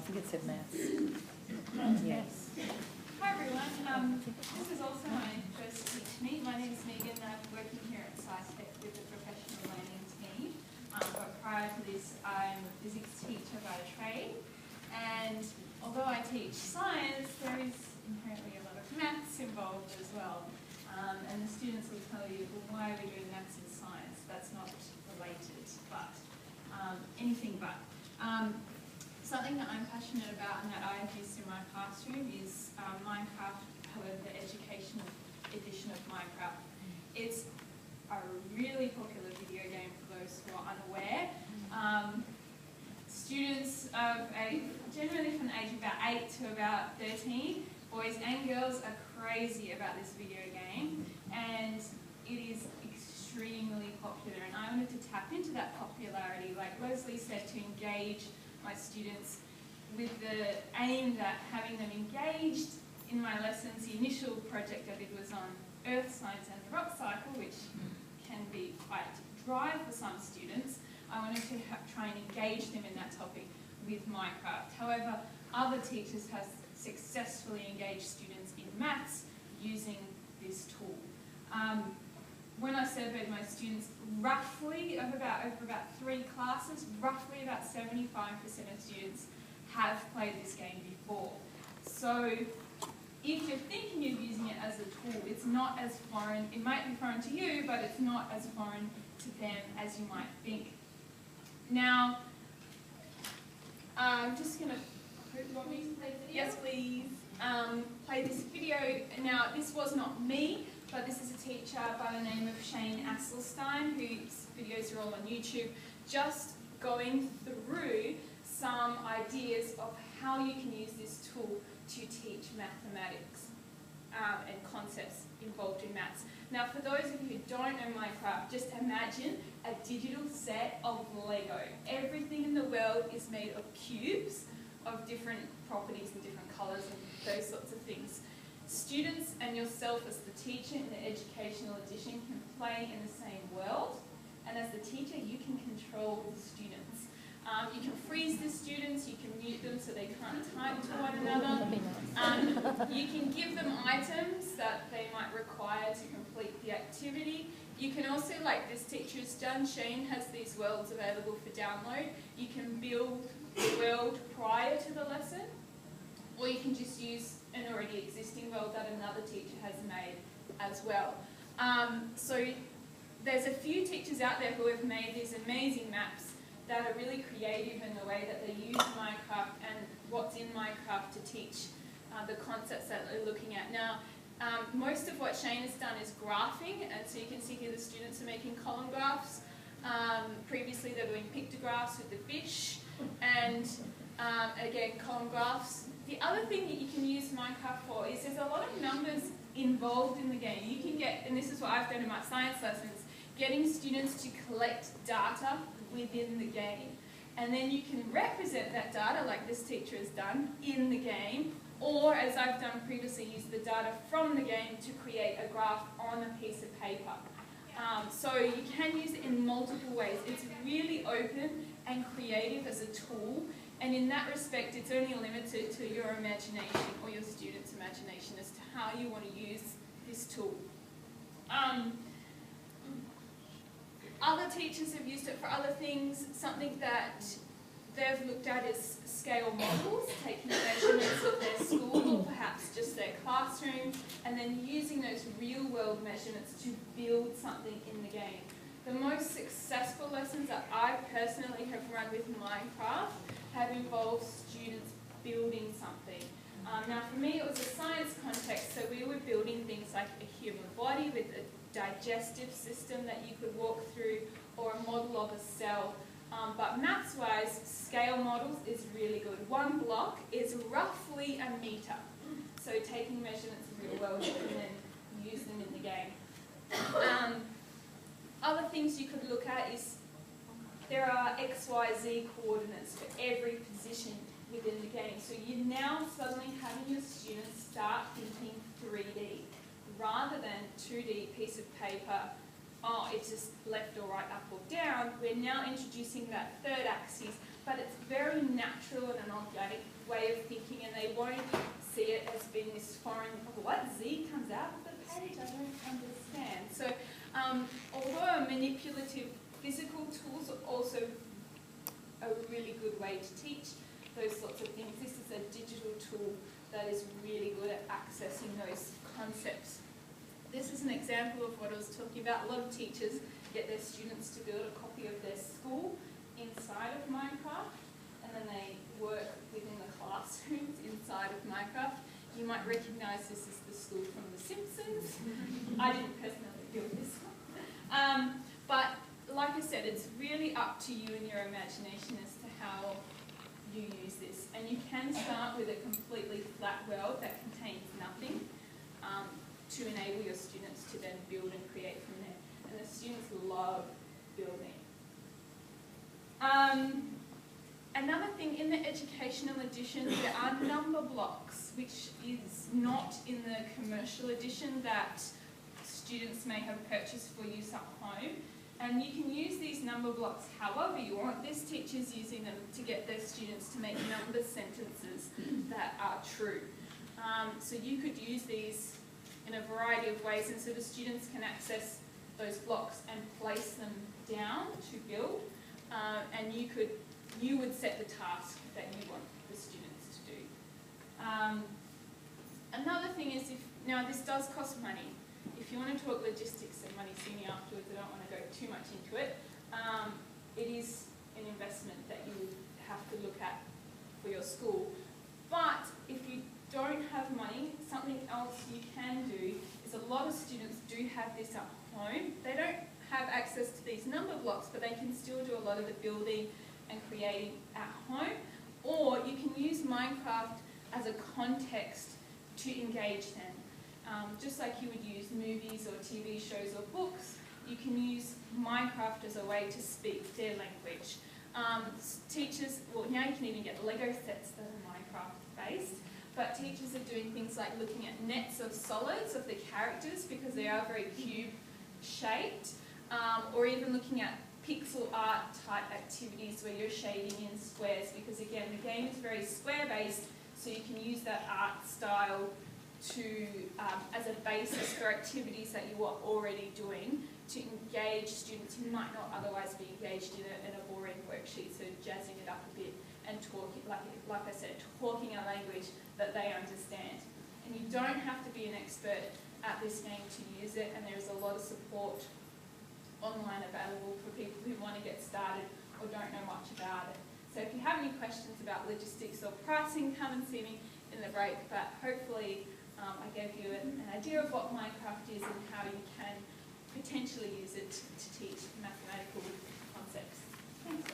think it said maths. Yes. Hi everyone, this is also my first teach meet. My name is Megan and I'm working here at SciTech with the professional learning team. But prior to this, I'm a physics teacher by trade. And although I teach science, there is inherently a lot of maths involved as well. And the students will tell you, well, why are we doing maths in science? That's not related, but anything but. Something that I'm passionate about and that I have used in my classroom is Minecraft, however, the educational edition of Minecraft. It's a really popular video game for those who are unaware. Students of generally from the age of about 8 to about 13, boys and girls are crazy about this video game, and it is extremely popular, and I wanted to tap into that popularity, like Leslie said, to engage my students with the aim that having them engaged in my lessons. The initial project I did was on earth science and the rock cycle, which can be quite dry for some students. I wanted to try and engage them in that topic with Minecraft. However, other teachers have successfully engaged students in maths using this tool. When I surveyed my students, roughly over about 3 classes, roughly about 75% of students have played this game before. So if you're thinking of using it as a tool, it's not as foreign. It might be foreign to you, but it's not as foreign to them as you might think. Now, I'm just going to, you want me to play the video? Yes, please. Play this video. Now, this was not me, but this is a teacher by the name of Shane Asselstein, whose videos are all on YouTube, just going through some ideas of how you can use this tool to teach mathematics and concepts involved in maths. Now, for those of you who don't know Minecraft, just imagine a digital set of Lego. Everything in the world is made of cubes of different properties and different colours and those sorts of things. Students and yourself as the teacher in the educational edition can play in the same world, and as the teacher you can control the students. You can freeze the students, you can mute them so they can't type to one another. You can give them items that they might require to complete the activity. You can also, like this teacher has done, Shane has these worlds available for download. You can build the world prior to the lesson, or you can just use an already existing world that another teacher has made as well. So there's a few teachers out there who have made these amazing maps that are really creative in the way that they use Minecraft and what's in Minecraft to teach the concepts that they're looking at. Now, most of what Shane has done is graphing, and so you can see here the students are making column graphs. Previously they were doing pictographs with the fish, and again, column graphs. The other thing that you can use Minecraft for is there's a lot of numbers involved in the game. You can get, and this is what I've done in my science lessons, getting students to collect data within the game. And then you can represent that data, like this teacher has done, in the game, or as I've done previously, use the data from the game to create a graph on a piece of paper. So you can use it in multiple ways. It's really open and creative as a tool. And in that respect, it's only limited to your imagination or your students' imagination as to how you want to use this tool. Other teachers have used it for other things. Something that they've looked at is scale models, taking measurements of their school or perhaps just their classroom, and then using those real-world measurements to build something in the game. The most successful lessons that I personally have run with Minecraft have involved students building something. Now for me it was a science context, so we were building things like a human body with a digestive system that you could walk through, or a model of a cell. But maths-wise, scale models is really good. One block is roughly a metre. So taking measurements of real world, you can then use them in the game. Other things you could look at is there are X, Y, Z coordinates for every position within the game. So you're now suddenly having your students start thinking 3D rather than 2D piece of paper. Oh, it's just left or right, up or down. We're now introducing that third axis but it's very natural and an organic way of thinking, and they won't see it as being this foreign, what, Z comes out of the page? I don't understand. So although manipulative physical tools are also a really good way to teach those sorts of things, this is a digital tool that is really good at accessing those concepts. This is an example of what I was talking about. A lot of teachers get their students to build a copy of their school inside of Minecraft, and then they work within the classrooms inside of Minecraft. You might recognise this as the school from The Simpsons. I didn't personally build this one. But like I said, it's really up to you and your imagination as to how you use this. And you can start with a completely flat world that contains nothing to enable your students to then build and create from there. And the students love building. Another thing, in the educational edition, there are number blocks, which is not in the commercial edition that students may have purchased for use at home. And you can use these number blocks however you want. This teacher's using them to get their students to make number sentences that are true. So you could use these in a variety of ways, and so the students can access those blocks and place them down to build. And you would set the task that you want the students to do. Another thing is, now this does cost money. If you want to talk logistics and money, see me afterwards. I don't want to go too much into it. It is an investment that you would have to look at for your school. But if you don't have money, something else you can do is, a lot of students do have this at home. They don't have access to these number blocks, but they can still do a lot of the building and creating at home. Or you can use Minecraft as a context to engage them. Just like you would use movies or TV shows or books, you can use Minecraft as a way to speak their language. Teachers, well, now you can even get Lego sets that are Minecraft based, but teachers are doing things like looking at nets of solids of the characters, because they are very cube shaped, or even looking at pixel art type activities where you're shading in squares, because again, the game is very square based, so you can use that art style to as a basis for activities that you are already doing to engage students who might not otherwise be engaged in a boring worksheet, so jazzing it up a bit and talking, like I said, talking a language that they understand. And you don't have to be an expert at this game to use it, and there is a lot of support online available for people who want to get started or don't know much about it. So if you have any questions about logistics or pricing, come and see me in the break, but hopefully I gave you an idea of what Minecraft is and how you can potentially use it to teach mathematical concepts. Thanks.